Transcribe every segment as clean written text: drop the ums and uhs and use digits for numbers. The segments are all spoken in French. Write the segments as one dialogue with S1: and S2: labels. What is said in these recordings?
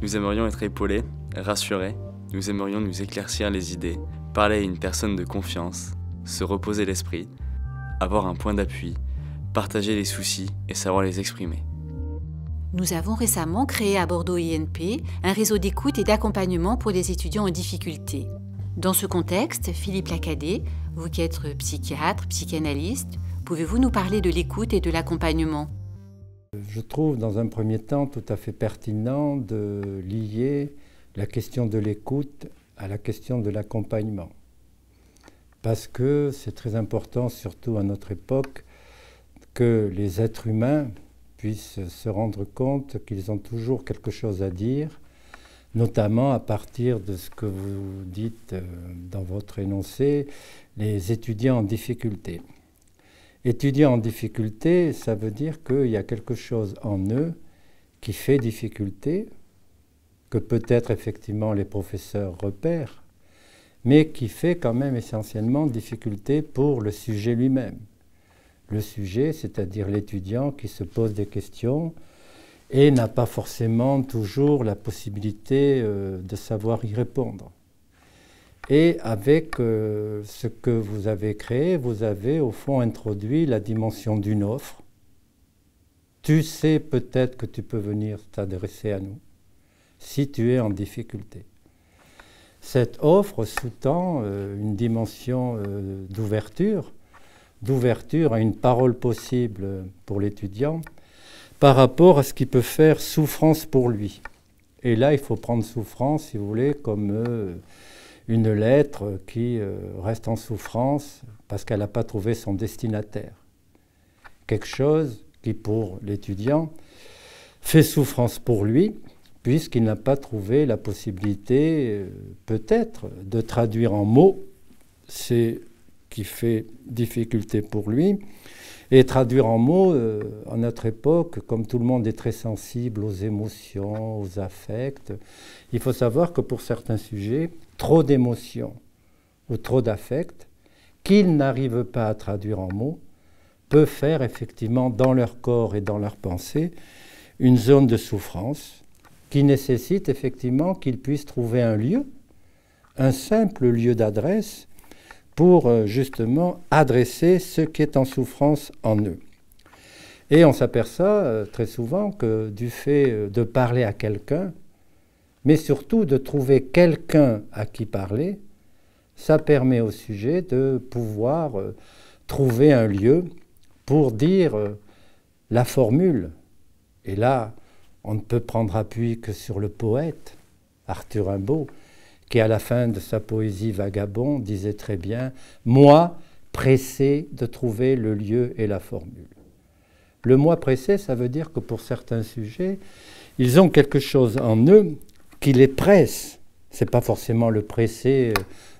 S1: Nous aimerions être épaulés, rassurés, nous aimerions nous éclaircir les idées, parler à une personne de confiance, se reposer l'esprit, avoir un point d'appui, partager les soucis et savoir les exprimer.
S2: Nous avons récemment créé à Bordeaux INP un réseau d'écoute et d'accompagnement pour les étudiants en difficulté. Dans ce contexte, Philippe Lacadet, vous qui êtes psychiatre, psychanalyste, pouvez-vous nous parler de l'écoute et de l'accompagnement ?
S3: Je trouve dans un premier temps tout à fait pertinent de lier la question de l'écoute à la question de l'accompagnement. Parce que c'est très important, surtout à notre époque, que les êtres humains puissent se rendre compte qu'ils ont toujours quelque chose à dire, notamment à partir de ce que vous dites dans votre énoncé, les étudiants en difficulté. Étudiants en difficulté, ça veut dire qu'il y a quelque chose en eux qui fait difficulté, que peut-être effectivement les professeurs repèrent, mais qui fait quand même essentiellement difficulté pour le sujet lui-même. Le sujet, c'est-à-dire l'étudiant qui se pose des questions et n'a pas forcément toujours la possibilité de savoir y répondre. Et avec ce que vous avez créé, vous avez au fond introduit la dimension d'une offre. Tu sais peut-être que tu peux venir t'adresser à nous si tu es en difficulté. Cette offre sous-tend une dimension d'ouverture à une parole possible pour l'étudiant par rapport à ce qui peut faire souffrance pour lui. Et là, il faut prendre souffrance, si vous voulez, comme une lettre qui reste en souffrance parce qu'elle n'a pas trouvé son destinataire. Quelque chose qui, pour l'étudiant, fait souffrance pour lui, puisqu'il n'a pas trouvé la possibilité, peut-être, de traduire en mots ce qui fait difficulté pour lui. Et traduire en mots, à notre époque, comme tout le monde est très sensible aux émotions, aux affects, il faut savoir que pour certains sujets, trop d'émotions ou trop d'affects, qu'ils n'arrivent pas à traduire en mots, peut faire effectivement dans leur corps et dans leur pensée une zone de souffrance qui nécessite effectivement qu'ils puissent trouver un lieu, un simple lieu d'adresse, pour justement adresser ce qui est en souffrance en eux. Et on s'aperçoit très souvent que du fait de parler à quelqu'un, mais surtout de trouver quelqu'un à qui parler, ça permet au sujet de pouvoir trouver un lieu pour dire la formule. Et là, on ne peut prendre appui que sur le poète, Arthur Rimbaud, qui à la fin de sa poésie Vagabond disait très bien « Moi, pressé de trouver le lieu et la formule ». Le moi pressé, ça veut dire que pour certains sujets, ils ont quelque chose en eux qui les presse. Ce n'est pas forcément le pressé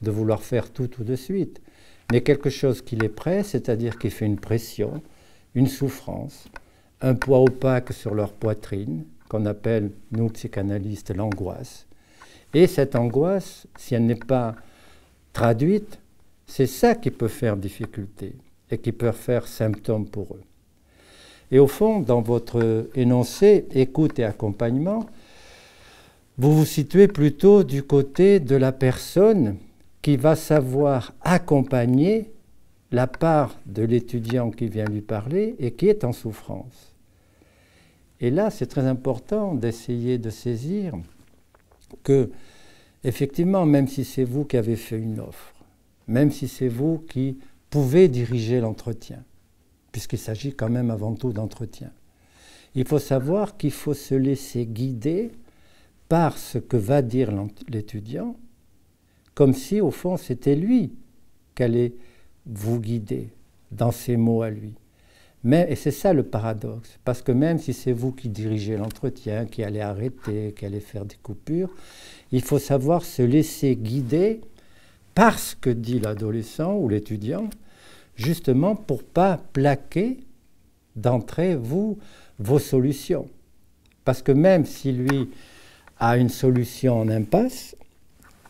S3: de vouloir faire tout de suite, mais quelque chose qui les presse, c'est-à-dire qui fait une pression, une souffrance, un poids opaque sur leur poitrine, qu'on appelle, nous psychanalystes, l'angoisse. Et cette angoisse, si elle n'est pas traduite, c'est ça qui peut faire difficulté et qui peut faire symptôme pour eux. Et au fond, dans votre énoncé, écoute et accompagnement, vous vous situez plutôt du côté de la personne qui va savoir accompagner la part de l'étudiant qui vient lui parler et qui est en souffrance. Et là, c'est très important d'essayer de saisir que, effectivement, même si c'est vous qui avez fait une offre, même si c'est vous qui pouvez diriger l'entretien, puisqu'il s'agit quand même avant tout d'entretien, il faut savoir qu'il faut se laisser guider par ce que va dire l'étudiant, comme si, au fond, c'était lui qui allait vous guider dans ses mots à lui. Et c'est ça le paradoxe, parce que même si c'est vous qui dirigez l'entretien, qui allez arrêter, qui allez faire des coupures, il faut savoir se laisser guider par ce que dit l'adolescent ou l'étudiant, justement pour ne pas plaquer d'entrée vos solutions. Parce que même si lui a une solution en impasse,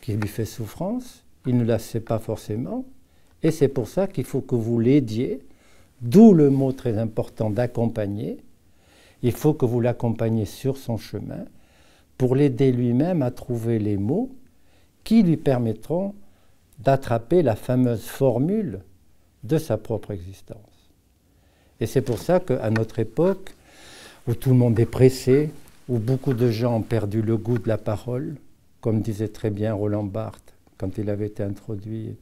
S3: qui lui fait souffrance, il ne la sait pas forcément, et c'est pour ça qu'il faut que vous l'aidiez. D'où le mot très important d'accompagner. Il faut que vous l'accompagniez sur son chemin pour l'aider lui-même à trouver les mots qui lui permettront d'attraper la fameuse formule de sa propre existence. Et c'est pour ça qu'à notre époque, où tout le monde est pressé, où beaucoup de gens ont perdu le goût de la parole, comme disait très bien Roland Barthes quand il avait été introduit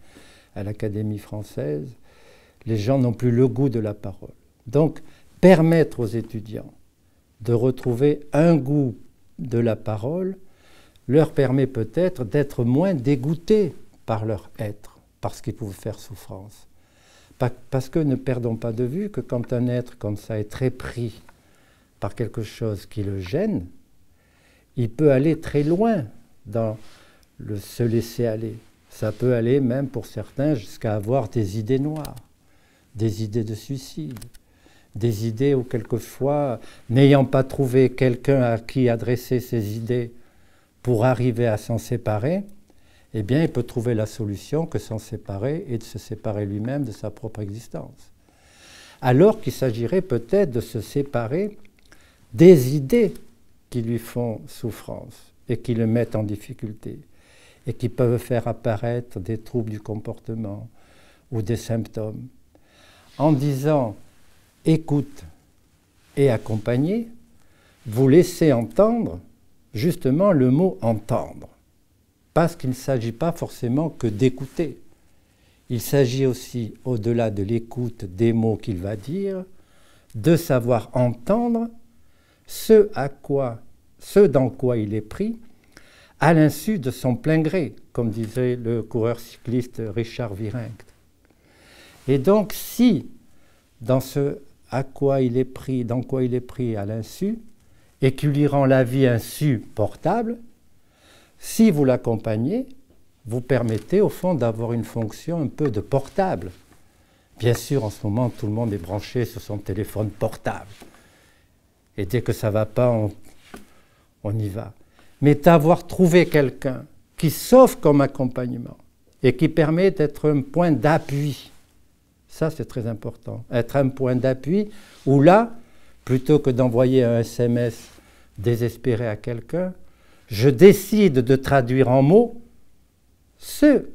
S3: à l'Académie française, les gens n'ont plus le goût de la parole. Donc, permettre aux étudiants de retrouver un goût de la parole leur permet peut-être d'être moins dégoûtés par leur être, par ce qui pouvait faire souffrance. Parce que ne perdons pas de vue que quand un être comme ça est très pris par quelque chose qui le gêne, il peut aller très loin dans le se laisser aller. Ça peut aller même pour certains jusqu'à avoir des idées noires, des idées de suicide, des idées où quelquefois, n'ayant pas trouvé quelqu'un à qui adresser ses idées pour arriver à s'en séparer, eh bien il peut trouver la solution que s'en séparer et de se séparer lui-même de sa propre existence. Alors qu'il s'agirait peut-être de se séparer des idées qui lui font souffrance et qui le mettent en difficulté et qui peuvent faire apparaître des troubles du comportement ou des symptômes. En disant « écoute et accompagner », vous laissez entendre justement le mot « entendre », parce qu'il ne s'agit pas forcément que d'écouter. Il s'agit aussi, au-delà de l'écoute des mots qu'il va dire, de savoir entendre ce dans quoi il est pris, à l'insu de son plein gré, comme disait le coureur cycliste Richard Virenque. Et donc, si, dans ce dans quoi il est pris à l'insu, et qui lui rend la vie insupportable, si vous l'accompagnez, vous permettez au fond d'avoir une fonction un peu de portable. Bien sûr, en ce moment, tout le monde est branché sur son téléphone portable. Et dès que ça ne va pas, on y va. Mais d'avoir trouvé quelqu'un qui s'offre comme accompagnement et qui permet d'être un point d'appui, ça c'est très important. Être un point d'appui où là, plutôt que d'envoyer un SMS désespéré à quelqu'un, je décide de traduire en mots ce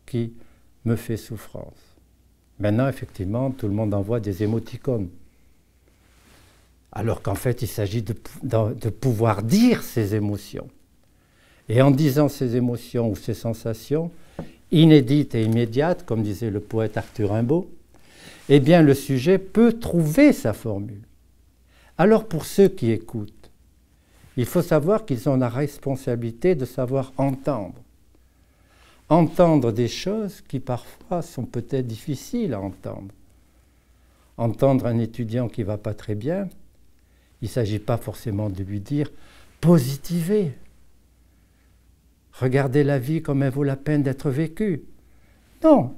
S3: qui me fait souffrance. Maintenant, effectivement, tout le monde envoie des émoticônes. Alors qu'en fait, il s'agit de pouvoir dire ses émotions. Et en disant ses émotions ou ses sensations, inédites et immédiates, comme disait le poète Arthur Rimbaud, eh bien, le sujet peut trouver sa formule. Alors, pour ceux qui écoutent, il faut savoir qu'ils ont la responsabilité de savoir entendre. Entendre des choses qui parfois sont peut-être difficiles à entendre. Entendre un étudiant qui ne va pas très bien, il ne s'agit pas forcément de lui dire « positivez ». Regardez la vie comme elle vaut la peine d'être vécue. Non,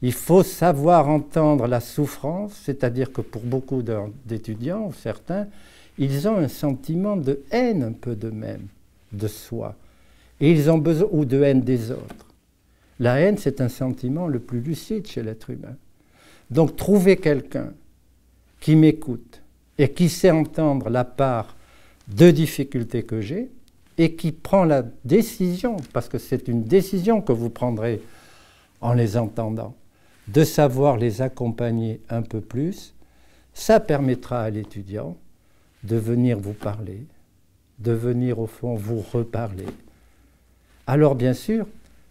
S3: il faut savoir entendre la souffrance, c'est-à-dire que pour beaucoup d'étudiants, certains, ils ont un sentiment de haine un peu d'eux-mêmes, de soi, et ils ont besoin, ou de haine des autres. La haine, c'est un sentiment le plus lucide chez l'être humain. Donc, trouver quelqu'un qui m'écoute et qui sait entendre la part de difficultés que j'ai et qui prend la décision, parce que c'est une décision que vous prendrez en les entendant, de savoir les accompagner un peu plus, ça permettra à l'étudiant de venir vous parler, de venir au fond vous reparler. Alors bien sûr,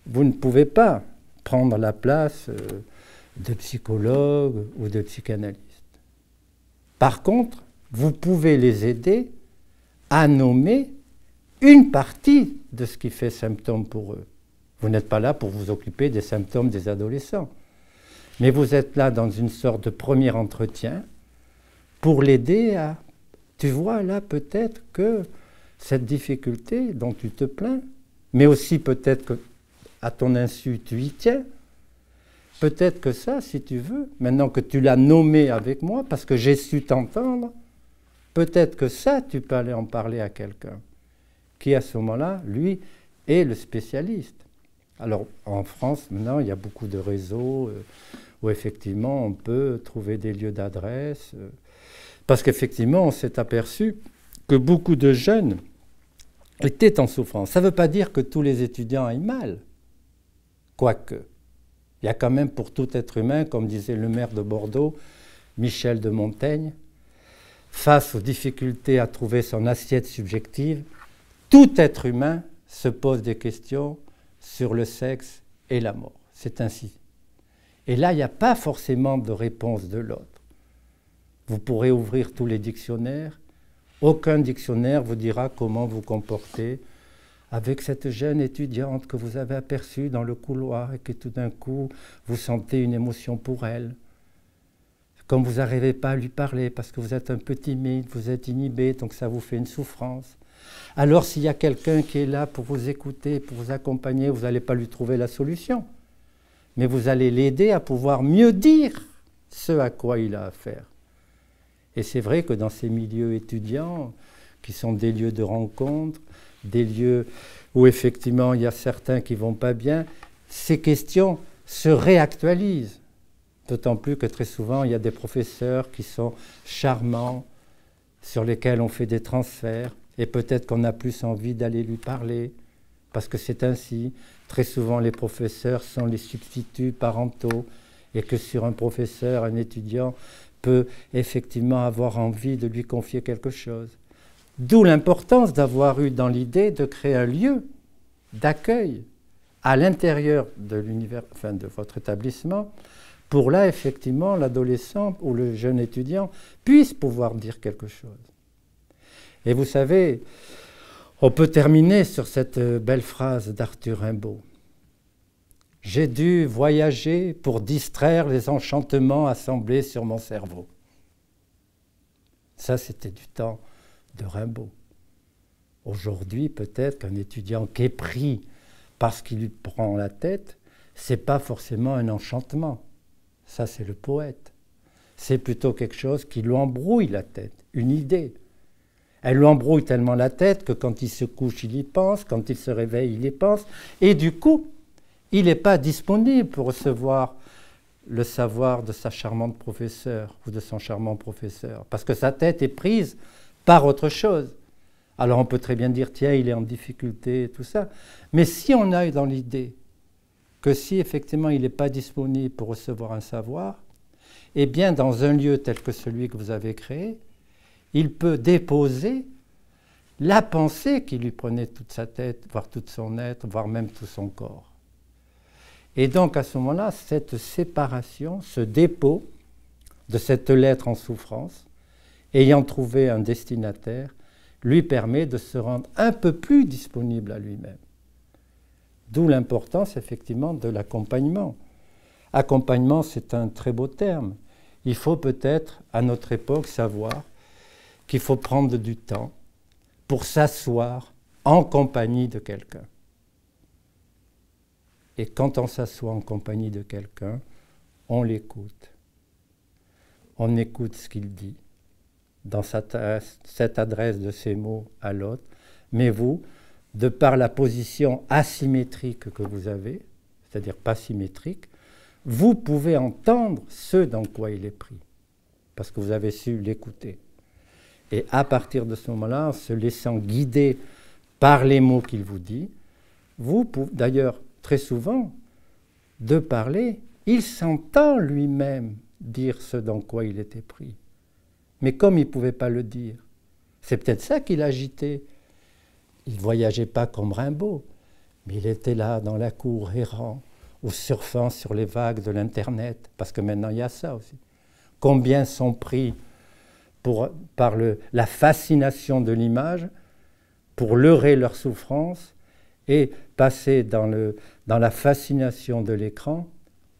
S3: vous ne pouvez pas prendre la place de psychologue ou de psychanalyste. Par contre, vous pouvez les aider à nommer une partie de ce qui fait symptôme pour eux. Vous n'êtes pas là pour vous occuper des symptômes des adolescents, mais vous êtes là dans une sorte de premier entretien pour l'aider à... Tu vois là peut-être que cette difficulté dont tu te plains, mais aussi peut-être que à ton insu tu y tiens, peut-être que ça, si tu veux, maintenant que tu l'as nommé avec moi, parce que j'ai su t'entendre, peut-être que ça, tu peux aller en parler à quelqu'un qui, à ce moment-là, lui, est le spécialiste. Alors, en France, maintenant, il y a beaucoup de réseaux où, effectivement, on peut trouver des lieux d'adresse, parce qu'effectivement, on s'est aperçu que beaucoup de jeunes était en souffrance. Ça ne veut pas dire que tous les étudiants aillent mal, quoique. Il y a quand même pour tout être humain, comme disait le maire de Bordeaux, Michel de Montaigne, face aux difficultés à trouver son assiette subjective, tout être humain se pose des questions sur le sexe et la mort. C'est ainsi. Et là, il n'y a pas forcément de réponse de l'autre. Vous pourrez ouvrir tous les dictionnaires. Aucun dictionnaire vous dira comment vous comporter avec cette jeune étudiante que vous avez aperçue dans le couloir et que tout d'un coup, vous sentez une émotion pour elle. Comme vous n'arrivez pas à lui parler parce que vous êtes un peu timide, vous êtes inhibé, donc ça vous fait une souffrance. Alors s'il y a quelqu'un qui est là pour vous écouter, pour vous accompagner, vous n'allez pas lui trouver la solution. Mais vous allez l'aider à pouvoir mieux dire ce à quoi il a affaire. Et c'est vrai que dans ces milieux étudiants, qui sont des lieux de rencontre, des lieux où effectivement il y a certains qui ne vont pas bien, ces questions se réactualisent. D'autant plus que très souvent, il y a des professeurs qui sont charmants, sur lesquels on fait des transferts, et peut-être qu'on a plus envie d'aller lui parler, parce que c'est ainsi. Très souvent, les professeurs sont les substituts parentaux, et que sur un professeur, un étudiant peut effectivement avoir envie de lui confier quelque chose. D'où l'importance d'avoir eu dans l'idée de créer un lieu d'accueil à l'intérieur de l'univers, enfin de votre établissement, pour là, effectivement, l'adolescent ou le jeune étudiant puisse pouvoir dire quelque chose. Et vous savez, on peut terminer sur cette belle phrase d'Arthur Rimbaud. « J'ai dû voyager pour distraire les enchantements assemblés sur mon cerveau. » Ça, c'était du temps de Rimbaud. Aujourd'hui, peut-être qu'un étudiant qui est pris parce qu'il lui prend la tête, ce n'est pas forcément un enchantement. Ça, c'est le poète. C'est plutôt quelque chose qui lui embrouille la tête, une idée. Elle lui embrouille tellement la tête que quand il se couche, il y pense, quand il se réveille, il y pense. Et du coup, il n'est pas disponible pour recevoir le savoir de sa charmante professeure ou de son charmant professeur, parce que sa tête est prise par autre chose. Alors on peut très bien dire, tiens, il est en difficulté et tout ça. Mais si on a dans l'idée que si effectivement il n'est pas disponible pour recevoir un savoir, eh bien dans un lieu tel que celui que vous avez créé, il peut déposer la pensée qui lui prenait toute sa tête, voire tout son être, voire même tout son corps. Et donc à ce moment-là, cette séparation, ce dépôt de cette lettre en souffrance, ayant trouvé un destinataire, lui permet de se rendre un peu plus disponible à lui-même. D'où l'importance, effectivement, de l'accompagnement. Accompagnement, c'est un très beau terme. Il faut peut-être, à notre époque, savoir qu'il faut prendre du temps pour s'asseoir en compagnie de quelqu'un. Et quand on s'assoit en compagnie de quelqu'un, on l'écoute. On écoute ce qu'il dit, dans cette adresse de ces mots à l'autre. Mais vous, de par la position asymétrique que vous avez, c'est-à-dire pas symétrique, vous pouvez entendre ce dans quoi il est pris, parce que vous avez su l'écouter. Et à partir de ce moment-là, en se laissant guider par les mots qu'il vous dit, vous pouvez, d'ailleurs, très souvent, de parler, il s'entend lui-même dire ce dans quoi il était pris. Mais comme il ne pouvait pas le dire, c'est peut-être ça qui l'agitait. Il ne voyageait pas comme Rimbaud, mais il était là dans la cour errant, ou surfant sur les vagues de l'Internet, parce que maintenant il y a ça aussi. Combien sont pris par la fascination de l'image pour leurrer leur souffrance et passer dans la fascination de l'écran,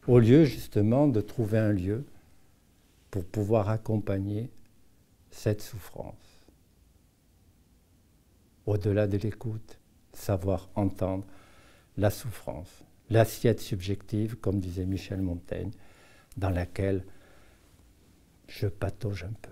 S3: au lieu justement de trouver un lieu pour pouvoir accompagner cette souffrance. Au-delà de l'écoute, savoir entendre la souffrance, l'assiette subjective, comme disait Michel Montaigne, dans laquelle je patauge un peu.